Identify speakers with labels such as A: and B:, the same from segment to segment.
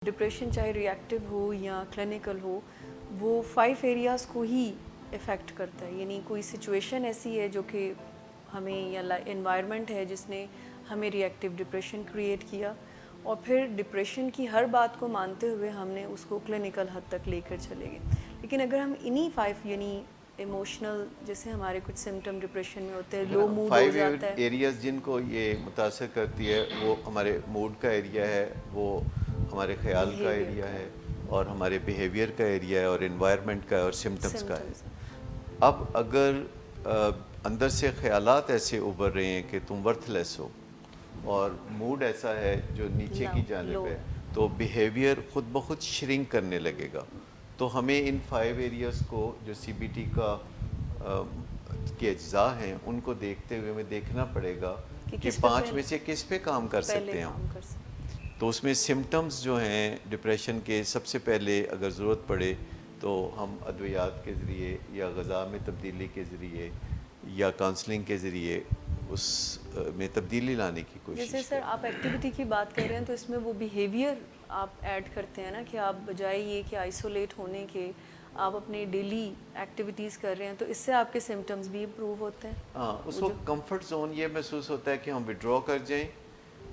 A: Depression चाहे reactive हो या क्लिनिकल हो, वो 5 एरियाज़ को ही इफ़ेक्ट करता है। यानी कोई सिचुएशन ऐसी है जो कि हमें या एनवायरनमेंट है जिसने हमें रिएक्टिव डिप्रेशन क्रिएट किया, और फिर डिप्रेशन की हर बात को मानते हुए हमने उसको क्लिनिकल हद तक लेकर चले गए। लेकिन अगर हम इन्हीं 5 यानी इमोशनल, जैसे हमारे कुछ सिम्टम डिप्रेशन में होते हैं, लो मूड हो जाता है।
B: 5 एरियाज़ जिनको ये मुतासर करती है, वो हमारे मूड का एरिया है, वो हमारे ख्याल का
A: बिहेवियर
B: एरिया
A: का
B: है, और हमारे बिहेवियर का एरिया है, और एनवायरनमेंट का और सिम्टम्स का है।
A: सिम्टम्स।
B: अब अगर अंदर से ख्यालात ऐसे उभर रहे हैं कि तुम वर्थलेस हो, और मूड ऐसा है जो नीचे की
A: लो
B: जानिब है,
A: है।
B: तो बिहेवियर खुद ब खुद श्रिंक करने लगेगा। तो हमें इन 5 एरियाज़ को, जो सीबीटी का के अज्जा हैं, उनको देखते हुए हमें देखना पड़ेगा
A: कि
B: कि
A: किस पे
B: 5 में
A: पहले
B: से किस पे काम कर
A: पहले
B: सकते हैं हम।
A: काम कर सकते।
B: तो उसमें सिम्टम्स जो हैं डिप्रेशन के, सबसे पहले अगर ज़रूरत पड़े तो हम अद्वियात के ज़रिए या ग़िज़ा में तब्दीली के ज़रिए या काउंसलिंग के ज़रिए उस में तब्दीली लाने की
A: जैसे
B: कोशिश
A: सर
B: करें।
A: आप एक्टिविटी की बात कर रहे हैं, तो इसमें वो बिहेवियर आप ऐड करते हैं ना, कि आप बजाय ये कि आइसोलेट होने के आप अपने डेली एक्टिविटीज़ कर रहे हैं, तो इससे आपके सिम्टम्स भी इम्प्रूव होते हैं।
B: हाँ, उस
A: वो जो
B: वक्त कंफर्ट जोन ये महसूस होता है कि हम विड्रॉ कर जाएं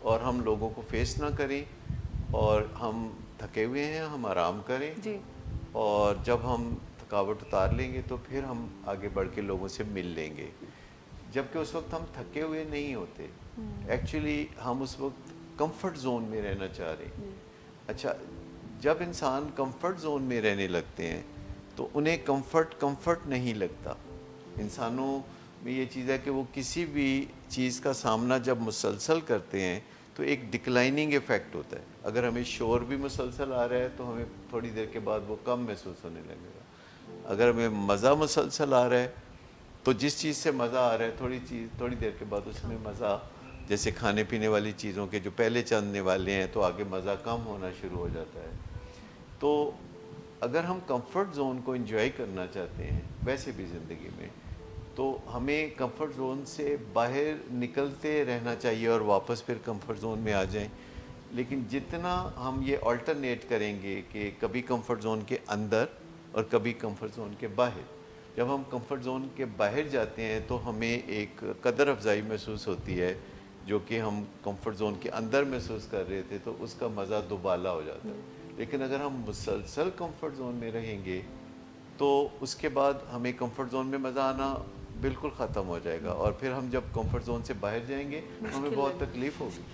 B: और हम लोगों को फेस ना करें, और हम थके हुए हैं, हम आराम करें,
A: जी
B: और जब हम थकावट उतार लेंगे तो फिर हम आगे बढ़ के लोगों से मिल लेंगे। जबकि उस वक्त हम थके हुए नहीं होते, एक्चुअली हम उस वक्त कंफर्ट जोन में रहना चाह रहे हैं। अच्छा, जब इंसान कंफर्ट जोन में रहने लगते हैं तो उन्हें कंफर्ट नहीं लगता। इंसानों में ये चीज़ है कि वो किसी भी चीज़ का सामना जब मुसलसल करते हैं तो एक डिक्लाइनिंग इफ़ेक्ट होता है। अगर हमें शोर भी मुसलसल आ रहा है तो हमें थोड़ी देर के बाद वो कम महसूस होने लगेगा। अगर हमें मज़ा मुसलसल आ रहा है तो जिस चीज़ से मज़ा आ रहा है, थोड़ी देर के बाद उसमें मज़ा, जैसे खाने पीने वाली चीज़ों के जो पहले चलने वाले हैं तो आगे मज़ा कम होना शुरू हो जाता है। तो अगर हम कंफर्ट ज़ोन को एंजॉय करना चाहते हैं वैसे भी ज़िंदगी में, तो हमें कंफर्ट ज़ोन से बाहर निकलते रहना चाहिए और वापस फिर कंफर्ट ज़ोन में आ जाएं। लेकिन जितना हम ये अल्टरनेट करेंगे कि कभी कंफर्ट ज़ोन के अंदर और कभी कंफर्ट ज़ोन के बाहर, जब हम कंफर्ट ज़ोन के बाहर जाते हैं तो हमें एक कदर अफजाई महसूस होती है, जो कि हम कंफर्ट ज़ोन के अंदर महसूस कर रहे थे, तो उसका मज़ा दुबाला हो जाता है। लेकिन अगर हम मुसलसल कंफर्ट ज़ोन में रहेंगे तो उसके बाद हमें कंफर्ट ज़ोन में मज़ा आना बिल्कुल ख़त्म हो जाएगा, और फिर हम जब कंफर्ट ज़ोन से बाहर जाएंगे हमें
A: मुश्किल
B: बहुत
A: है।
B: तकलीफ़ होगी।